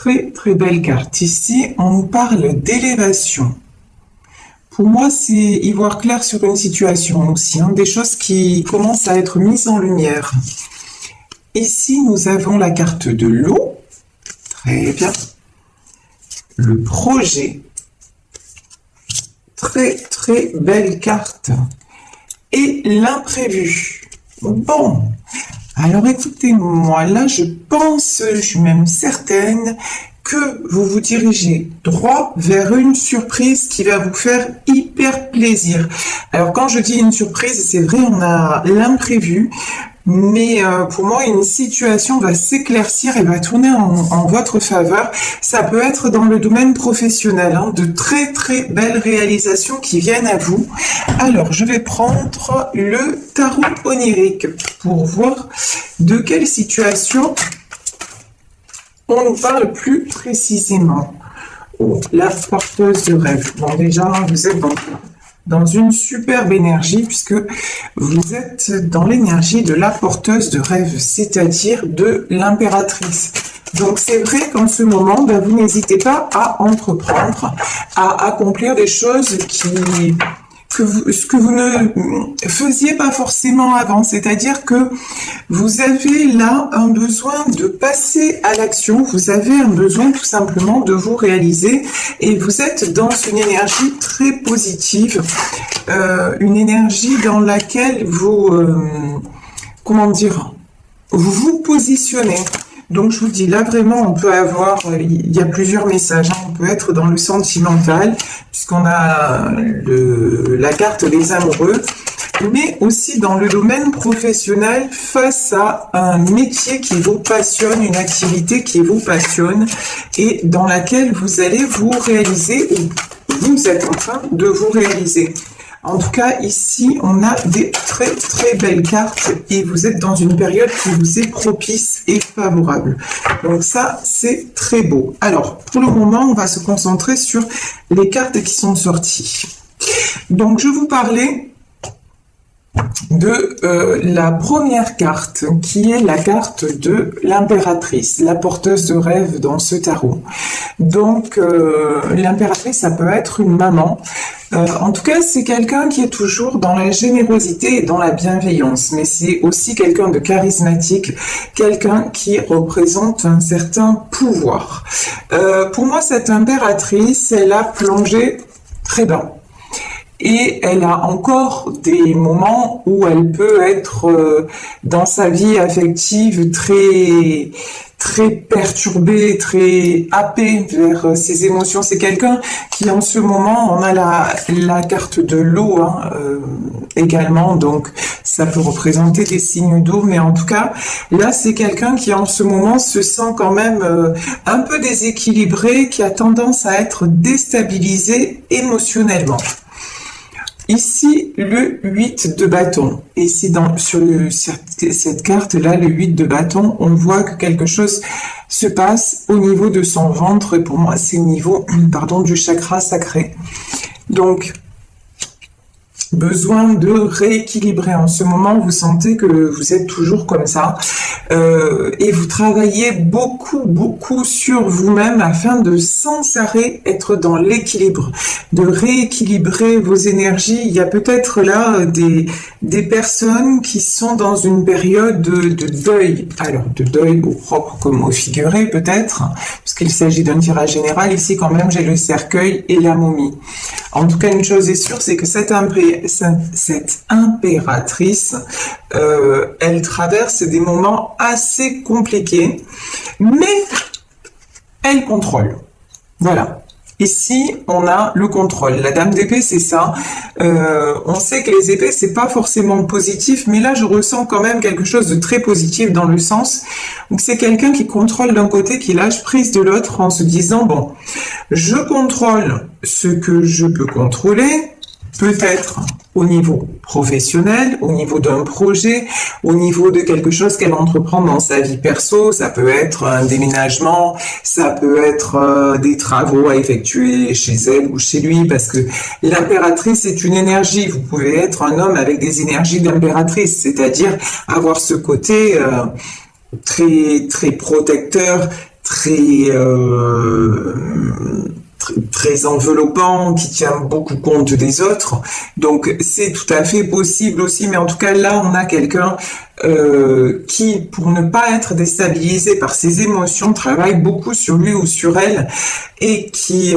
très très belle carte. Ici, on nous parle d'élévation. Pour moi, c'est y voir clair sur une situation aussi, hein, des choses qui commencent à être mises en lumière. Ici, nous avons la carte de l'eau. Très bien. Le projet. Très très belle carte. Et l'imprévu. Bon. Alors écoutez-moi, là je pense, je suis même certaine que vous vous dirigez droit vers une surprise qui va vous faire hyper plaisir. Alors quand je dis une surprise, c'est vrai, on a l'imprévu, mais pour moi, une situation va s'éclaircir et va tourner en votre faveur. Ça peut être dans le domaine professionnel, hein, de très très belles réalisations qui viennent à vous. Alors, je vais prendre le tarot onirique pour voir de quelle situation on nous parle plus précisément. Oh, la porteuse de rêve. Bon, déjà, vous êtes dans une superbe énergie puisque vous êtes dans l'énergie de la porteuse de rêve, c'est-à-dire de l'impératrice. Donc c'est vrai qu'en ce moment, vous n'hésitez pas à entreprendre, à accomplir des choses ce que vous ne faisiez pas forcément avant, c'est-à-dire que vous avez là un besoin de passer à l'action, vous avez un besoin tout simplement de vous réaliser et vous êtes dans une énergie très positive, une énergie dans laquelle vous, comment dire, vous vous positionnez. Donc je vous dis, là vraiment on peut avoir, il y a plusieurs messages, hein. On peut être dans le sentimental, puisqu'on a la carte des amoureux, mais aussi dans le domaine professionnel, face à un métier qui vous passionne, une activité qui vous passionne, et dans laquelle vous allez vous réaliser, ou vous êtes en train de vous réaliser. En tout cas, ici, on a des très très belles cartes et vous êtes dans une période qui vous est propice et favorable. Donc ça, c'est très beau. Alors, pour le moment, on va se concentrer sur les cartes qui sont sorties. Donc, je vous parlais de la première carte, qui est la carte de l'impératrice, la porteuse de rêve dans ce tarot. Donc, l'impératrice, ça peut être une maman. En tout cas, c'est quelqu'un qui est toujours dans la générosité et dans la bienveillance, mais c'est aussi quelqu'un de charismatique, quelqu'un qui représente un certain pouvoir. Pour moi, cette impératrice, elle a plongé très bas. Et elle a encore des moments où elle peut être dans sa vie affective très très perturbée, très happée vers ses émotions. C'est quelqu'un qui en ce moment, on a la carte de l'eau hein, également, donc ça peut représenter des signes d'eau, mais en tout cas, là c'est quelqu'un qui en ce moment se sent quand même un peu déséquilibré, qui a tendance à être déstabilisé émotionnellement. Ici, le 8 de bâton. Et ici, sur cette carte-là, le 8 de bâton, on voit que quelque chose se passe au niveau de son ventre. Et pour moi, c'est au niveau, pardon, du chakra sacré. Donc, besoin de rééquilibrer. En ce moment, vous sentez que vous êtes toujours comme ça et vous travaillez beaucoup sur vous-même afin de sans arrêt être dans l'équilibre, de rééquilibrer vos énergies. Il y a peut-être là des personnes qui sont dans une période de deuil. Alors, de deuil au propre comme au figuré peut-être, puisqu'il s'agit d'un tirage général. Ici, quand même, j'ai le cercueil et la momie. En tout cas, une chose est sûre, c'est que cette impératrice, elle traverse des moments assez compliqués, mais elle contrôle. Voilà. Ici, on a le contrôle. La dame d'épée, c'est ça. On sait que les épées, c'est pas forcément positif, mais là, je ressens quand même quelque chose de très positif dans le sens où c'est quelqu'un qui contrôle d'un côté, qui lâche prise de l'autre en se disant, bon, je contrôle ce que je peux contrôler, peut-être au niveau professionnel, au niveau d'un projet, au niveau de quelque chose qu'elle entreprend dans sa vie perso. Ça peut être un déménagement, ça peut être des travaux à effectuer chez elle ou chez lui, parce que l'impératrice est une énergie. Vous pouvez être un homme avec des énergies d'impératrice, c'est-à-dire avoir ce côté très très protecteur, très, très enveloppant, qui tient beaucoup compte des autres. Donc c'est tout à fait possible aussi, mais en tout cas là on a quelqu'un qui, pour ne pas être déstabilisé par ses émotions, travaille beaucoup sur lui ou sur elle et qui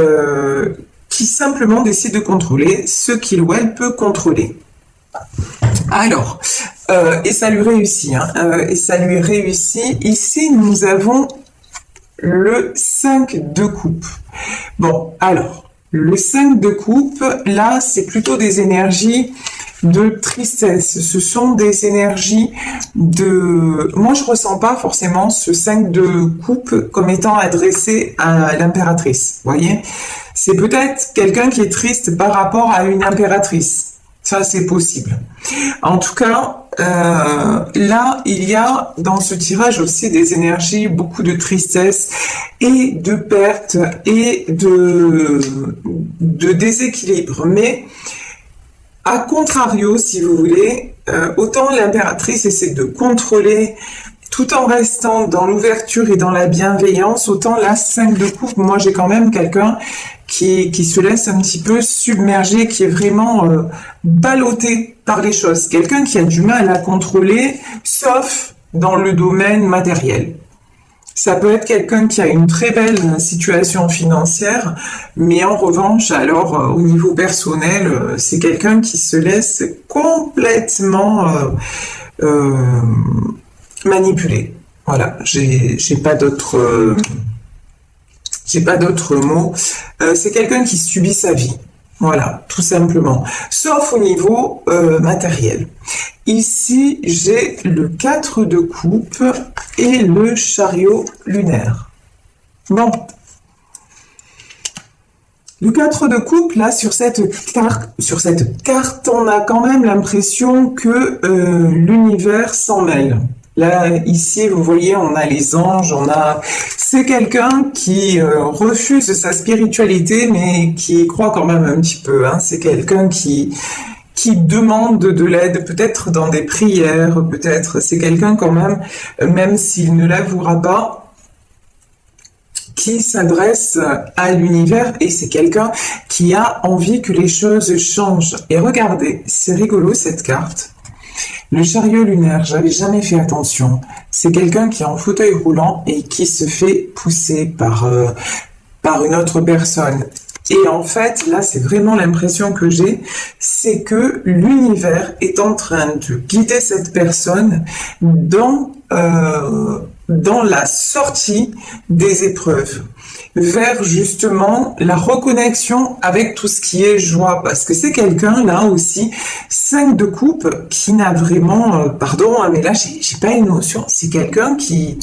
simplement décide de contrôler ce qu'il ou elle peut contrôler. Alors, et ça lui réussit, hein, et ça lui réussit. Ici, nous avons le 5 de coupe. Bon, alors, le 5 de coupe, là, c'est plutôt des énergies de tristesse. Ce sont des énergies de... Moi, je ressens pas forcément ce 5 de coupe comme étant adressé à l'impératrice, vous voyez? C'est peut-être quelqu'un qui est triste par rapport à une impératrice. Ça, c'est possible. En tout cas, là, il y a dans ce tirage aussi des énergies, beaucoup de tristesse et de perte et de déséquilibre. Mais, à contrario, si vous voulez, autant l'impératrice essaie de contrôler tout en restant dans l'ouverture et dans la bienveillance, autant la 5 de coupe, moi j'ai quand même quelqu'un qui se laisse un petit peu submerger, qui est vraiment ballotté par les choses. Quelqu'un qui a du mal à contrôler, sauf dans le domaine matériel. Ça peut être quelqu'un qui a une très belle situation financière, mais en revanche, alors au niveau personnel, c'est quelqu'un qui se laisse complètement manipuler. Voilà, j'ai pas d'autres mots. C'est quelqu'un qui subit sa vie. Voilà, tout simplement. Sauf au niveau matériel. Ici, j'ai le 4 de coupe et le chariot lunaire. Bon. Le 4 de coupe, là, sur cette carte, on a quand même l'impression que l'univers s'en mêle. Là, ici, vous voyez, on a les anges, c'est quelqu'un qui refuse sa spiritualité, mais qui croit quand même un petit peu, hein. C'est quelqu'un qui demande de l'aide, peut-être dans des prières, peut-être. C'est quelqu'un quand même s'il ne l'avouera pas, qui s'adresse à l'univers, et c'est quelqu'un qui a envie que les choses changent. Et regardez, c'est rigolo cette carte. Le chariot lunaire, j'avais jamais fait attention. C'est quelqu'un qui est en fauteuil roulant et qui se fait pousser par une autre personne. Et en fait, là, c'est vraiment l'impression que j'ai, c'est que l'univers est en train de guider cette personne dans la sortie des épreuves, vers justement la reconnexion avec tout ce qui est joie, parce que c'est quelqu'un là aussi, 5 de coupe, qui n'a vraiment, pardon, mais là j'ai pas une notion, c'est quelqu'un qui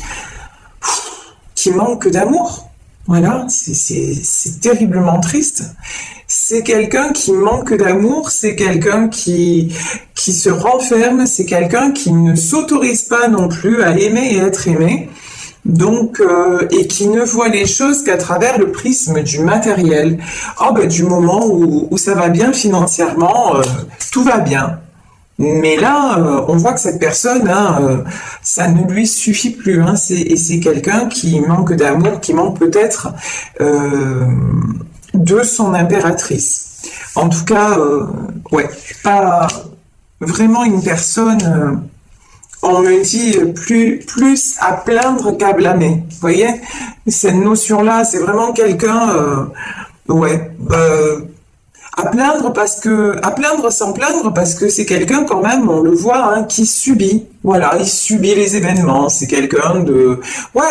manque d'amour. Voilà, c'est terriblement triste. C'est quelqu'un qui manque d'amour, c'est quelqu'un qui se renferme, c'est quelqu'un qui ne s'autorise pas non plus à aimer et être aimé, donc et qui ne voit les choses qu'à travers le prisme du matériel. Oh ben du moment où ça va bien financièrement, tout va bien. Mais là, on voit que cette personne, ça ne lui suffit plus. Hein, c'est quelqu'un qui manque d'amour, qui manque peut-être de son impératrice. En tout cas, ouais, pas vraiment une personne. On me dit plus à plaindre qu'à blâmer. Vous voyez, cette notion-là, c'est vraiment quelqu'un, ouais. À plaindre sans plaindre, parce que c'est quelqu'un quand même, on le voit, hein, qui subit. Voilà, il subit les événements. C'est quelqu'un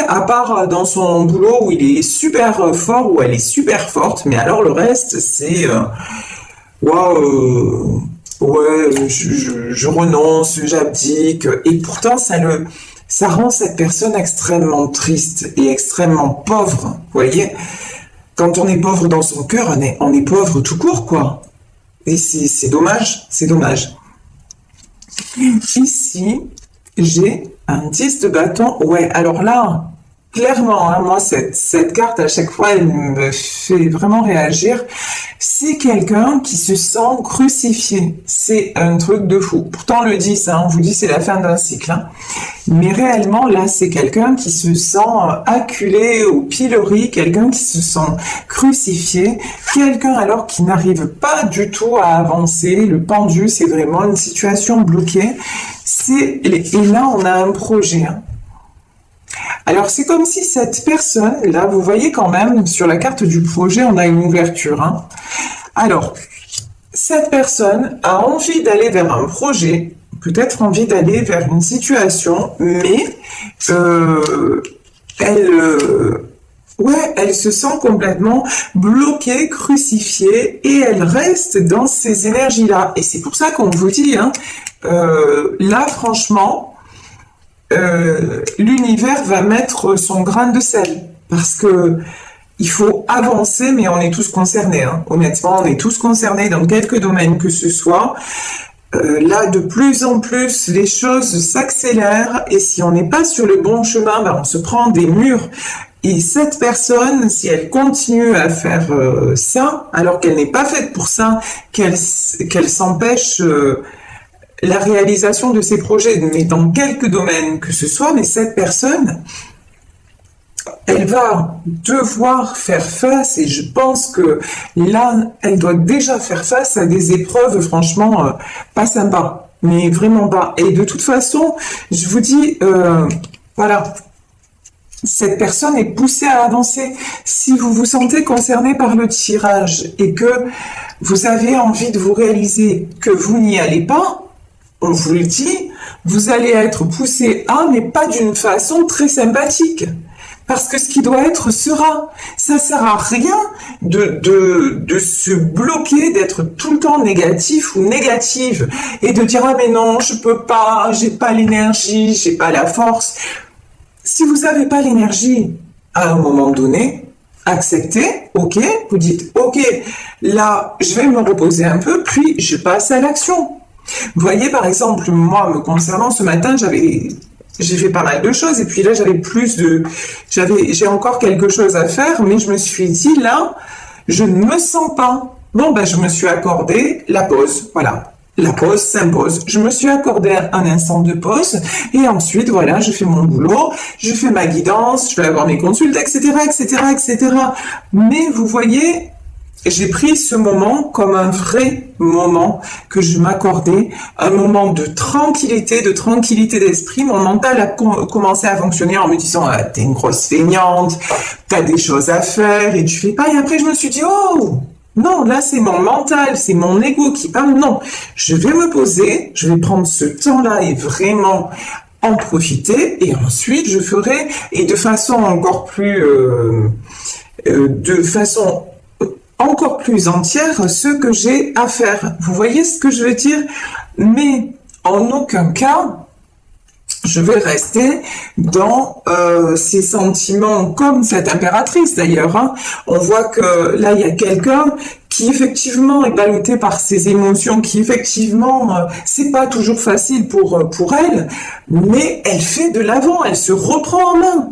à part dans son boulot où il est super fort, où elle est super forte, mais alors le reste, c'est, ouais, je renonce, j'abdique, et pourtant ça rend cette personne extrêmement triste et extrêmement pauvre. Vous voyez? Quand on est pauvre dans son cœur, on est pauvre tout court, quoi. Et c'est dommage, c'est dommage. Ici, j'ai un 10 de bâton. Ouais, alors là, clairement, hein, moi, cette carte, à chaque fois, elle me fait vraiment réagir. C'est quelqu'un qui se sent crucifié. C'est un truc de fou. Pourtant, on le dit, ça, on vous dit, c'est la fin d'un cycle. Hein. Mais réellement, là, c'est quelqu'un qui se sent acculé au pilori, quelqu'un qui se sent crucifié, quelqu'un alors qui n'arrive pas du tout à avancer. Le pendu, c'est vraiment une situation bloquée. Et là, on a un projet. Hein. Alors, c'est comme si cette personne, là, vous voyez quand même, sur la carte du projet, on a une ouverture. Hein. Alors, cette personne a envie d'aller vers un projet, peut-être envie d'aller vers une situation, mais elle se sent complètement bloquée, crucifiée, et elle reste dans ces énergies-là. Et c'est pour ça qu'on vous dit, hein, là, franchement, l'univers va mettre son grain de sel, parce que il faut avancer, mais on est tous concernés. Hein. Honnêtement, on est tous concernés dans quelques domaines que ce soit. Là, de plus en plus, les choses s'accélèrent, et si on n'est pas sur le bon chemin, ben, on se prend des murs. Et cette personne, si elle continue à faire ça, alors qu'elle n'est pas faite pour ça, qu'elle s'empêche la réalisation de ses projets, mais dans quelques domaines que ce soit, mais cette personne, elle va devoir faire face, et je pense que là, elle doit déjà faire face à des épreuves franchement pas sympas, mais vraiment pas. Et de toute façon, je vous dis, voilà, cette personne est poussée à avancer. Si vous vous sentez concerné par le tirage et que vous avez envie de vous réaliser que vous n'y allez pas, on vous le dit, vous allez être poussé à, mais pas d'une façon très sympathique. Parce que ce qui doit être sera. Ça sert à rien de se bloquer, d'être tout le temps négatif ou négative et de dire ah mais non, je peux pas, j'ai pas l'énergie, j'ai pas la force. Si vous n'avez pas l'énergie à un moment donné, acceptez, ok, vous dites ok, là je vais me reposer un peu, puis je passe à l'action. Vous voyez, par exemple, moi, me concernant, ce matin, j'ai fait pas mal de choses, et puis là, j'ai encore quelque chose à faire, mais je me suis dit, là, je ne me sens pas. Bon, ben, je me suis accordé la pause, voilà. La pause s'impose. Je me suis accordé un instant de pause, et ensuite, voilà, je fais mon boulot, je fais ma guidance, je vais avoir mes consultes, etc., etc., etc. Mais vous voyez, j'ai pris ce moment comme un vrai moment que je m'accordais, un moment de tranquillité d'esprit. Mon mental a commencé à fonctionner en me disant ah, t'es une grosse feignante, t'as des choses à faire et tu fais pas. Et après je me suis dit oh non, là c'est mon mental, c'est mon ego qui parle. Non, je vais me poser, je vais prendre ce temps-là et vraiment en profiter, et ensuite je ferai, et de façon encore plus encore plus entière ce que j'ai à faire. Vous voyez ce que je veux dire? Mais en aucun cas, je vais rester dans ces sentiments comme cette impératrice d'ailleurs. Hein. On voit que là, il y a quelqu'un qui effectivement est ballotté par ses émotions, qui effectivement, c'est pas toujours facile pour elle, mais elle fait de l'avant, elle se reprend en main.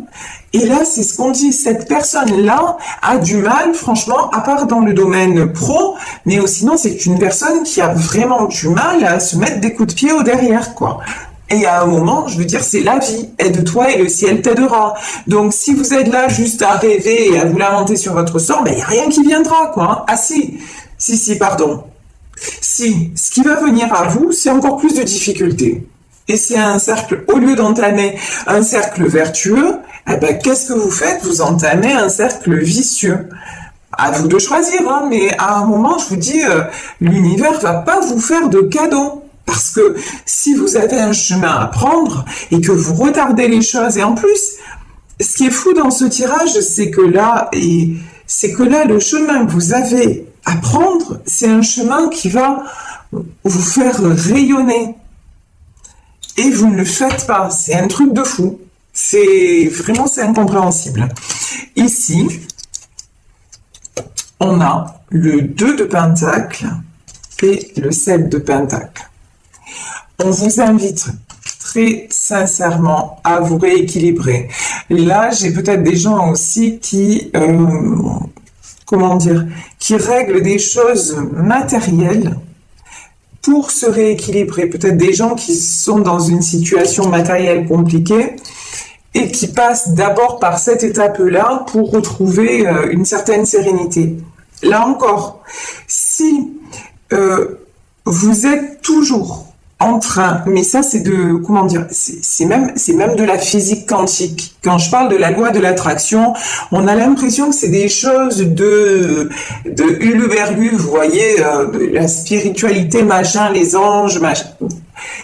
Et là, c'est ce qu'on dit, cette personne-là a du mal, franchement, à part dans le domaine pro, mais sinon, c'est une personne qui a vraiment du mal à se mettre des coups de pied au derrière, quoi. Et à un moment, je veux dire, c'est la vie. Aide-toi et le ciel t'aidera. Donc, si vous êtes là juste à rêver et à vous lamenter sur votre sort, ben, il n'y a rien qui viendra, quoi. Ah si, pardon. Si, ce qui va venir à vous, c'est encore plus de difficultés. Et c'est un cercle, au lieu d'entamer un cercle vertueux, eh ben, qu'est-ce que vous faites? Vous entamez un cercle vicieux. À vous de choisir, hein, mais à un moment, je vous dis, l'univers va pas vous faire de cadeaux. Parce que si vous avez un chemin à prendre et que vous retardez les choses, et en plus, ce qui est fou dans ce tirage, c'est que là, le chemin que vous avez à prendre, c'est un chemin qui va vous faire rayonner. Et vous ne le faites pas. C'est un truc de fou. C'est incompréhensible. Ici, on a le 2 de Pentacle et le 7 de Pentacle. On vous invite très sincèrement à vous rééquilibrer. Là, j'ai peut-être des gens aussi qui, comment dire, qui règlent des choses matérielles pour se rééquilibrer. Peut-être des gens qui sont dans une situation matérielle compliquée et qui passent d'abord par cette étape-là pour retrouver une certaine sérénité. Là encore, si vous êtes toujours en train, mais ça c'est de, comment dire, c'est même de la physique quantique. Quand je parle de la loi de l'attraction, on a l'impression que c'est des choses de huluberlu, vous voyez, de la spiritualité, machin, les anges, machin.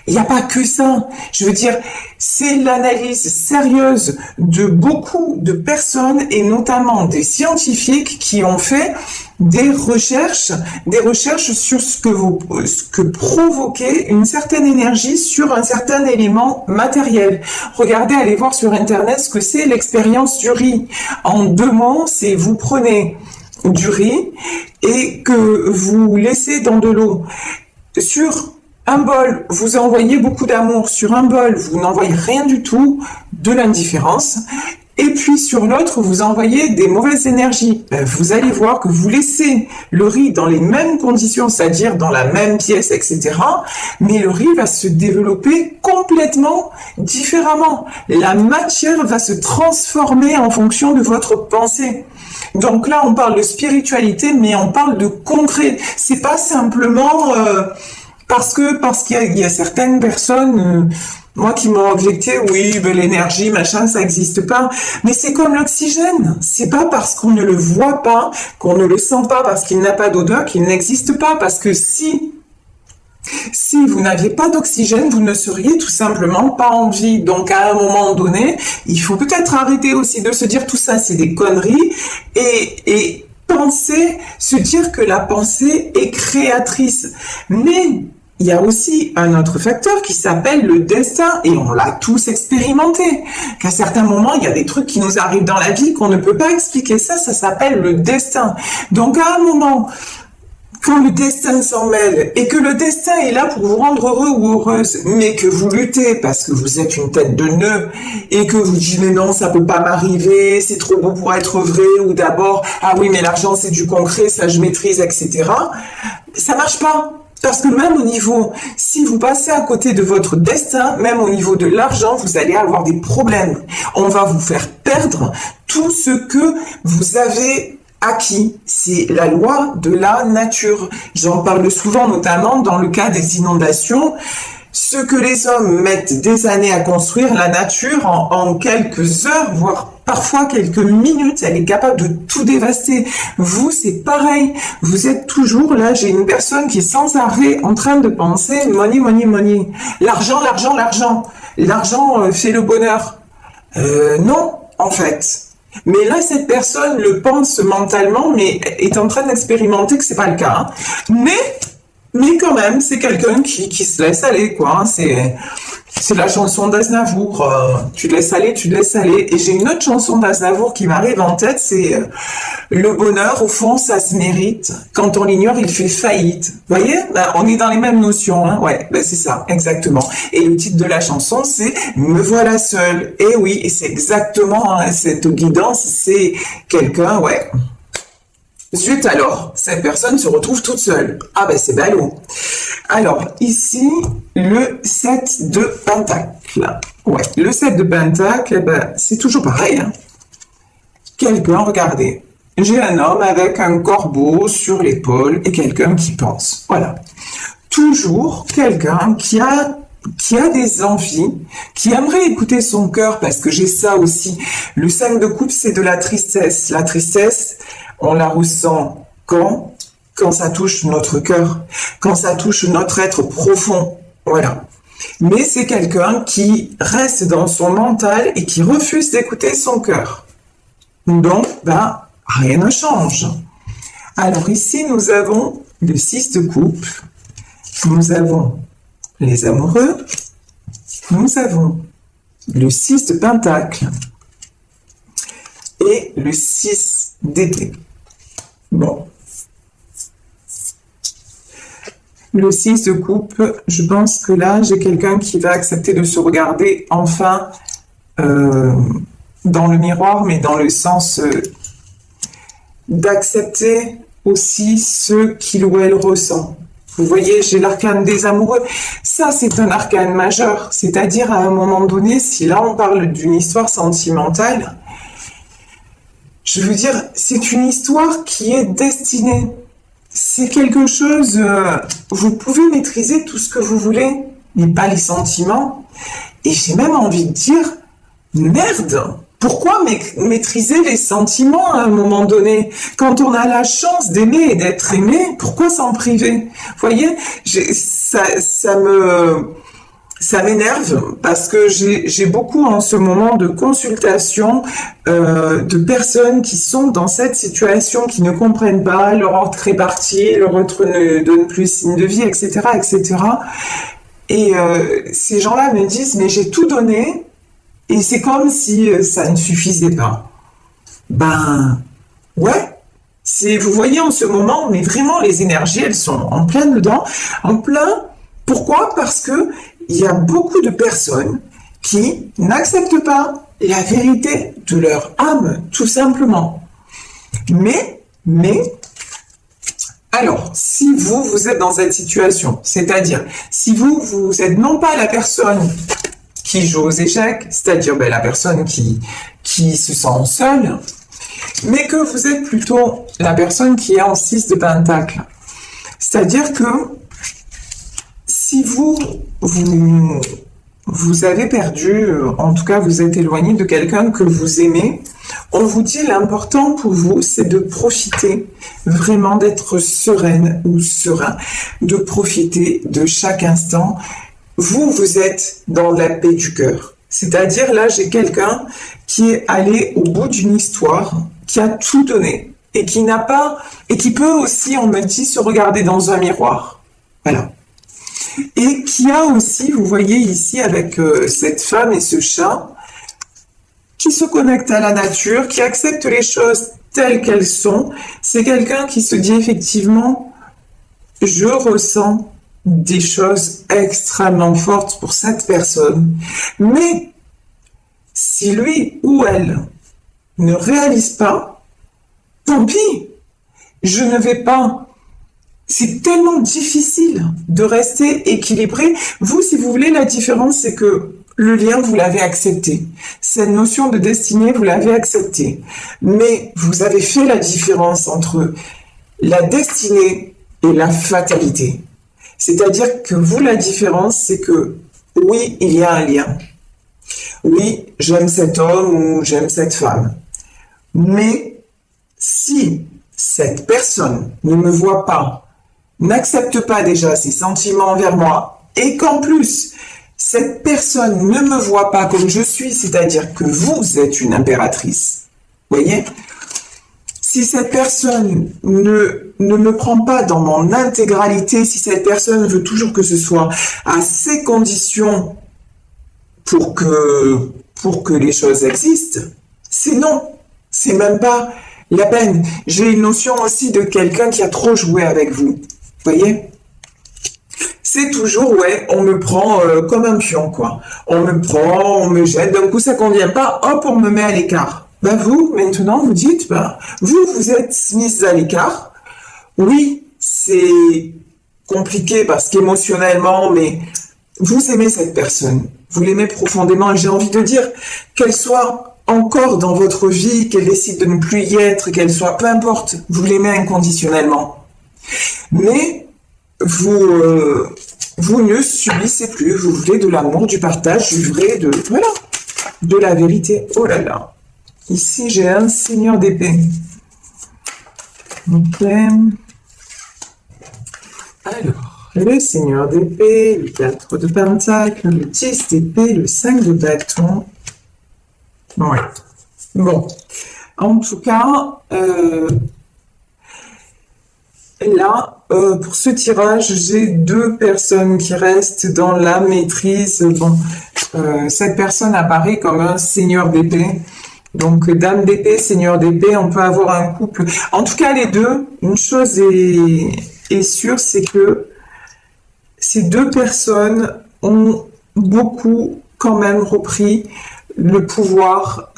Il n'y a pas que ça. Je veux dire, c'est l'analyse sérieuse de beaucoup de personnes et notamment des scientifiques qui ont fait des recherches sur ce que provoquait une certaine énergie sur un certain élément matériel. Regardez, allez voir sur Internet ce que c'est l'expérience du riz. En 2 mots, c'est vous prenez du riz et que vous laissez dans de l'eau. Sur un bol, vous envoyez beaucoup d'amour. Sur un bol, vous n'envoyez rien du tout, de l'indifférence. Et puis sur l'autre, vous envoyez des mauvaises énergies. Vous allez voir que vous laissez le riz dans les mêmes conditions, c'est-à-dire dans la même pièce, etc. Mais le riz va se développer complètement différemment. La matière va se transformer en fonction de votre pensée. Donc là, on parle de spiritualité, mais on parle de concret. C'est pas simplement parce qu'il y a certaines personnes, moi qui m'ont objecté, oui, ben l'énergie, machin, ça n'existe pas. Mais c'est comme l'oxygène. C'est pas parce qu'on ne le voit pas, qu'on ne le sent pas, parce qu'il n'a pas d'odeur, qu'il n'existe pas. Parce que si vous n'aviez pas d'oxygène, vous ne seriez tout simplement pas en vie. Donc à un moment donné, il faut peut-être arrêter aussi de se dire tout ça, c'est des conneries, et penser, se dire que la pensée est créatrice. Mais il y a aussi un autre facteur qui s'appelle le destin, et on l'a tous expérimenté. Qu'à certains moments, il y a des trucs qui nous arrivent dans la vie qu'on ne peut pas expliquer. Ça s'appelle le destin. Donc à un moment, quand le destin s'en mêle et que le destin est là pour vous rendre heureux ou heureuse, mais que vous luttez parce que vous êtes une tête de nœud et que vous dites mais non, ça peut pas m'arriver, c'est trop beau pour être vrai, ou d'abord ah oui mais l'argent c'est du concret, ça je maîtrise, etc. Ça marche pas. Parce que même au niveau, si vous passez à côté de votre destin, même au niveau de l'argent, vous allez avoir des problèmes. On va vous faire perdre tout ce que vous avez acquis. C'est la loi de la nature. J'en parle souvent, notamment dans le cas des inondations. Ce que les hommes mettent des années à construire, la nature, en quelques heures, voire parfois quelques minutes, elle est capable de tout dévaster. Vous, c'est pareil. Vous êtes toujours là. J'ai une personne qui est sans arrêt en train de penser money, money, money. L'argent, l'argent, l'argent. L'argent fait le bonheur. Non, en fait. Mais là, cette personne le pense mentalement, mais est en train d'expérimenter que c'est pas le cas. Mais quand même, c'est quelqu'un qui se laisse aller, quoi. C'est la chanson d'Aznavour. Tu te laisses aller, tu te laisses aller. Et j'ai une autre chanson d'Aznavour qui m'arrive en tête, c'est le bonheur, au fond, ça se mérite. Quand on l'ignore, il fait faillite. Vous voyez? Ben, on est dans les mêmes notions, hein. Ouais, ben c'est ça, exactement. Et le titre de la chanson, c'est Me voilà seule. Et oui, et c'est exactement cette guidance, c'est quelqu'un, ouais. Zut alors, cette personne se retrouve toute seule. Ah ben c'est ballot. Alors ici, le 7 de Pentacle. Ouais, le 7 de Pentacle, eh ben, c'est toujours pareil. Hein. Quelqu'un, regardez, j'ai un homme avec un corbeau sur l'épaule et quelqu'un qui pense. Voilà. Toujours quelqu'un qui a des envies, qui aimerait écouter son cœur, parce que j'ai ça aussi. Le 5 de coupe, c'est de la tristesse. La tristesse, on la ressent quand ça touche notre cœur, quand ça touche notre être profond. Voilà. Mais c'est quelqu'un qui reste dans son mental et qui refuse d'écouter son cœur. Donc, ben, rien ne change. Alors ici, nous avons le 6 de coupe, nous avons les amoureux, nous avons le 6 de pentacle et le 6 d'épée. Bon. Le 6 de coupe, je pense que là, j'ai quelqu'un qui va accepter de se regarder enfin dans le miroir, mais dans le sens d'accepter aussi ce qu'il ou elle ressent. Vous voyez, j'ai l'arcane des amoureux. Ça, c'est un arcane majeur. C'est-à-dire, à un moment donné, si là, on parle d'une histoire sentimentale, je veux dire, c'est une histoire qui est destinée. C'est quelque chose, vous pouvez maîtriser tout ce que vous voulez, mais pas les sentiments. Et j'ai même envie de dire, merde, pourquoi maîtriser les sentiments à un moment donné? Quand on a la chance d'aimer et d'être aimé, pourquoi s'en priver? Vous voyez, ça m'énerve parce que j'ai beaucoup en ce moment de consultations de personnes qui sont dans cette situation, qui ne comprennent pas leur ordre réparti, leur autre ne donne plus signe de vie, etc., etc. Et ces gens-là me disent, mais j'ai tout donné et c'est comme si ça ne suffisait pas. Ben, ouais. Vous voyez en ce moment, mais vraiment les énergies, elles sont en plein dedans, en plein. Pourquoi? Parce que il y a beaucoup de personnes qui n'acceptent pas la vérité de leur âme, tout simplement. Mais, alors, si vous êtes dans cette situation, c'est-à-dire, si vous êtes non pas la personne qui joue aux échecs, c'est-à-dire la personne qui se sent seule, mais que vous êtes plutôt la personne qui est en 6 de Pentacle. C'est-à-dire que si vous avez perdu, en tout cas vous êtes éloigné de quelqu'un que vous aimez, on vous dit l'important pour vous, c'est de profiter, vraiment d'être sereine ou serein, de profiter de chaque instant. Vous êtes dans la paix du cœur. C'est-à-dire, là, j'ai quelqu'un qui est allé au bout d'une histoire, qui a tout donné, et qui n'a pas, et qui peut aussi, on me dit, se regarder dans un miroir. Voilà. Et qui a aussi, vous voyez ici, avec cette femme et ce chat, qui se connecte à la nature, qui accepte les choses telles qu'elles sont. C'est quelqu'un qui se dit effectivement, je ressens des choses extrêmement fortes pour cette personne. Mais si lui ou elle ne réalise pas, tant pis, je ne vais pas. C'est tellement difficile de rester équilibré. Vous, si vous voulez, la différence, c'est que le lien, vous l'avez accepté. Cette notion de destinée, vous l'avez acceptée. Mais vous avez fait la différence entre la destinée et la fatalité. C'est-à-dire que vous, la différence, c'est que oui, il y a un lien. Oui, j'aime cet homme ou j'aime cette femme. Mais si cette personne ne me voit pas, n'accepte pas déjà ses sentiments envers moi, et qu'en plus, cette personne ne me voit pas comme je suis, c'est-à-dire que vous êtes une impératrice, voyez? Si cette personne ne me prend pas dans mon intégralité, si cette personne veut toujours que ce soit à ses conditions pour que les choses existent, c'est non, c'est même pas la peine. J'ai une notion aussi de quelqu'un qui a trop joué avec vous, voyez? C'est toujours, ouais, on me prend comme un pion, quoi. On me prend, on me jette, d'un coup ça convient pas, hop, on me met à l'écart. Ben vous, maintenant, vous dites, vous êtes mise à l'écart. Oui, c'est compliqué parce qu'émotionnellement, mais vous aimez cette personne. Vous l'aimez profondément et j'ai envie de dire qu'elle soit encore dans votre vie, qu'elle décide de ne plus y être, qu'elle soit, peu importe, vous l'aimez inconditionnellement. Mais vous ne subissez plus, vous voulez de l'amour, du partage, du vrai, de la vérité. Oh là là. Ici, j'ai un seigneur d'épée. Ok. Alors, le seigneur d'épée, le 4 de pentacle, le 10 d'épée, le 5 de bâton. Ouais. Bon. En tout cas, là, pour ce tirage, j'ai 2 personnes qui restent dans la maîtrise. Bon, cette personne apparaît comme un seigneur d'épée. Donc, dame d'épée, seigneur d'épée, on peut avoir un couple. En tout cas, les deux, une chose est sûre, c'est que ces deux personnes ont beaucoup quand même repris le pouvoir,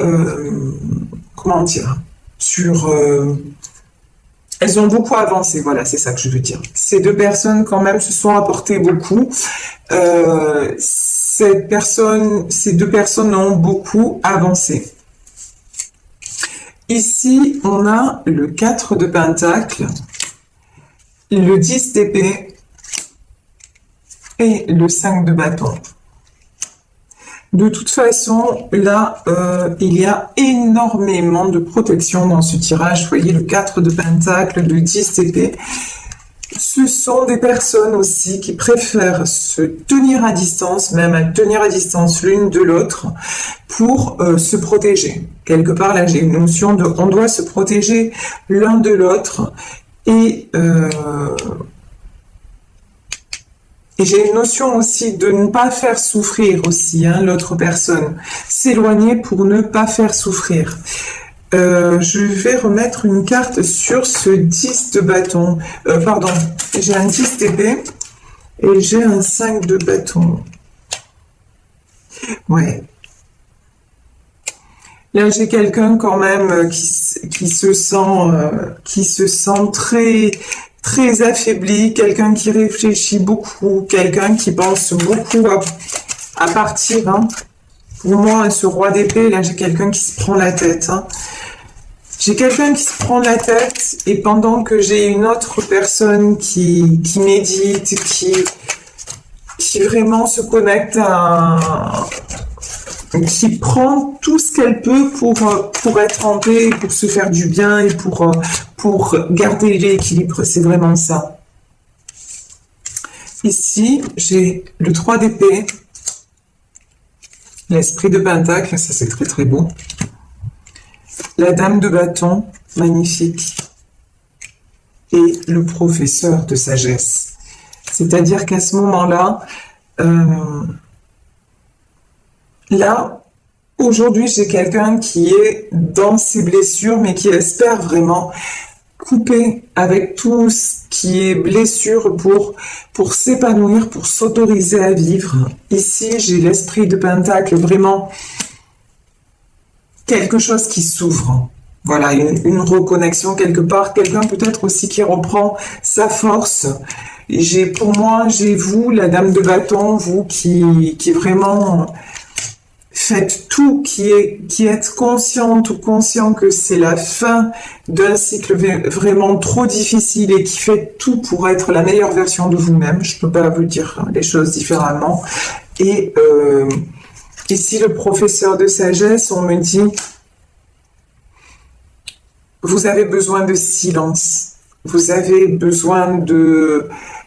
comment dire, sur... elles ont beaucoup avancé, voilà, c'est ça que je veux dire. Ces deux personnes quand même se sont apportées beaucoup. Ces deux personnes ont beaucoup avancé. Ici, on a le 4 de Pentacle, le 10 d'épée et le 5 de bâton. De toute façon, là, il y a énormément de protection dans ce tirage. Vous voyez, le 4 de Pentacle, le 10 d'épée. Ce sont des personnes aussi qui préfèrent se tenir à distance, même à tenir à distance l'une de l'autre, pour se protéger. Quelque part, là, j'ai une notion de on doit se protéger l'un de l'autre et j'ai une notion aussi de ne pas faire souffrir aussi l'autre personne, s'éloigner pour ne pas faire souffrir. Je vais remettre une carte sur ce 10 de bâton. Pardon, j'ai un 10 d'épée et j'ai un 5 de bâton. Ouais. Là, j'ai quelqu'un quand même qui se sent très affaibli, quelqu'un qui réfléchit beaucoup, quelqu'un qui pense beaucoup à partir. Pour moi, ce roi d'épée, là, j'ai quelqu'un qui se prend la tête. J'ai quelqu'un qui se prend la tête et pendant que j'ai une autre personne qui médite, qui vraiment se connecte qui prend tout ce qu'elle peut pour être en paix, pour se faire du bien et pour garder l'équilibre. C'est vraiment ça. Ici, j'ai le 3 d'épée, l'esprit de Pentacle, ça c'est très très beau. La dame de bâton, magnifique. Et le professeur de sagesse. C'est-à-dire qu'à ce moment-là, aujourd'hui, j'ai quelqu'un qui est dans ses blessures, mais qui espère vraiment couper avec tout ce qui est blessure pour s'épanouir, pour s'autoriser à vivre. Ici, j'ai l'esprit de Pentacle, vraiment quelque chose qui s'ouvre. Voilà, une reconnexion quelque part, quelqu'un peut-être aussi qui reprend sa force. Pour moi, j'ai vous, la dame de bâton, vous qui vraiment faites tout, qui êtes consciente ou conscient que c'est la fin d'un cycle vraiment trop difficile et qui fait tout pour être la meilleure version de vous-même. Je ne peux pas vous dire les choses différemment. Et ici, le professeur de sagesse, on me dit, vous avez besoin de silence. Vous avez besoin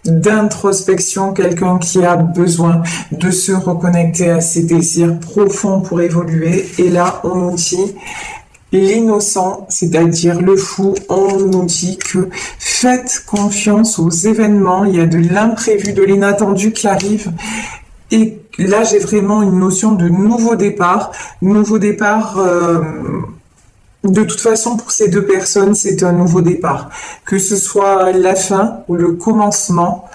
d'introspection, quelqu'un qui a besoin de se reconnecter à ses désirs profonds pour évoluer. Et là, on nous dit l'innocent, c'est-à-dire le fou, on nous dit que faites confiance aux événements, il y a de l'imprévu, de l'inattendu qui arrive. Et là, j'ai vraiment une notion de nouveau départ. Nouveau départ... de toute façon, pour ces deux personnes, c'est un nouveau départ. Que ce soit la fin ou le commencement,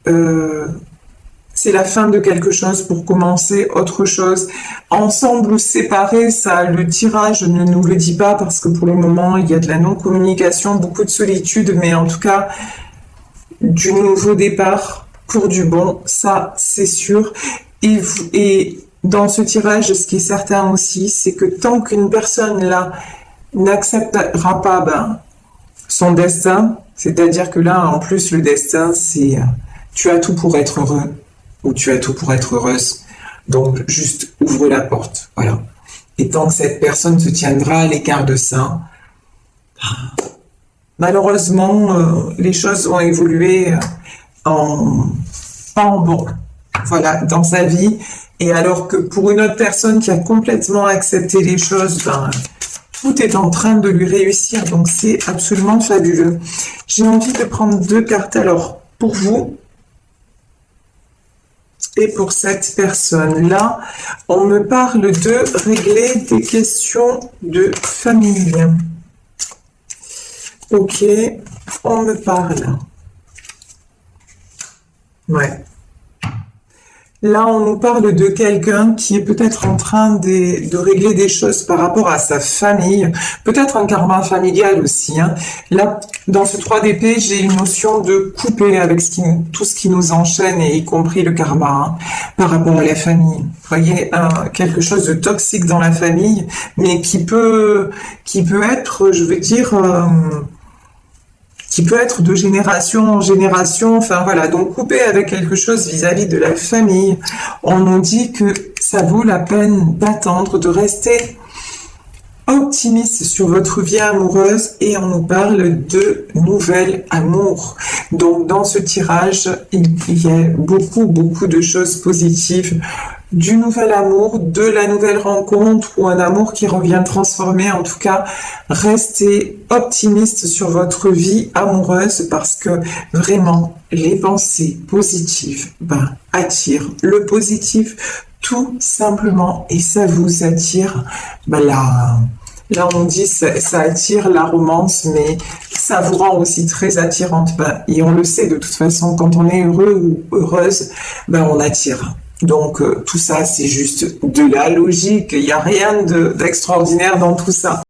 c'est la fin de quelque chose pour commencer autre chose. Ensemble ou séparés, ça, le tirage ne nous le dit pas parce que pour le moment, il y a de la non-communication, beaucoup de solitude, mais en tout cas, du nouveau départ pour du bon, ça, c'est sûr. Et dans ce tirage, ce qui est certain aussi, c'est que tant qu'une personne là n'acceptera pas son destin, c'est-à-dire que là, en plus, le destin, c'est tu as tout pour être heureux ou tu as tout pour être heureuse. Donc, juste ouvre la porte, voilà. Et tant que cette personne se tiendra à l'écart de ça, malheureusement, les choses vont évoluer pas en bon. Voilà, dans sa vie. Et alors que pour une autre personne qui a complètement accepté les choses, tout est en train de lui réussir. Donc, c'est absolument fabuleux. J'ai envie de prendre deux cartes. Alors, pour vous et pour cette personne-là, on me parle de régler des questions de famille. Ok, on me parle Ouais. Là, on nous parle de quelqu'un qui est peut-être en train de régler des choses par rapport à sa famille, peut-être un karma familial aussi, hein. Là, dans ce 3 d'épée, j'ai une notion de couper avec tout ce qui nous enchaîne, et y compris le karma, hein, par rapport à la famille. Vous voyez, quelque chose de toxique dans la famille, mais qui peut être, je veux dire, qui peut être de génération en génération, enfin voilà, donc couper avec quelque chose vis-à-vis de la famille. On nous dit que ça vaut la peine d'attendre, de rester optimiste sur votre vie amoureuse, et on nous parle de nouvel amour. Donc dans ce tirage, il y a beaucoup de choses positives, du nouvel amour, de la nouvelle rencontre, ou un amour qui revient transformé. En tout cas, restez optimiste sur votre vie amoureuse, parce que vraiment, les pensées positives attirent le positif tout simplement, et ça vous attire là, on dit ça attire la romance, mais ça vous rend aussi très attirante. Et on le sait de toute façon, quand on est heureux ou heureuse, on attire. Donc tout ça, c'est juste de la logique. Il n'y a rien d'extraordinaire dans tout ça.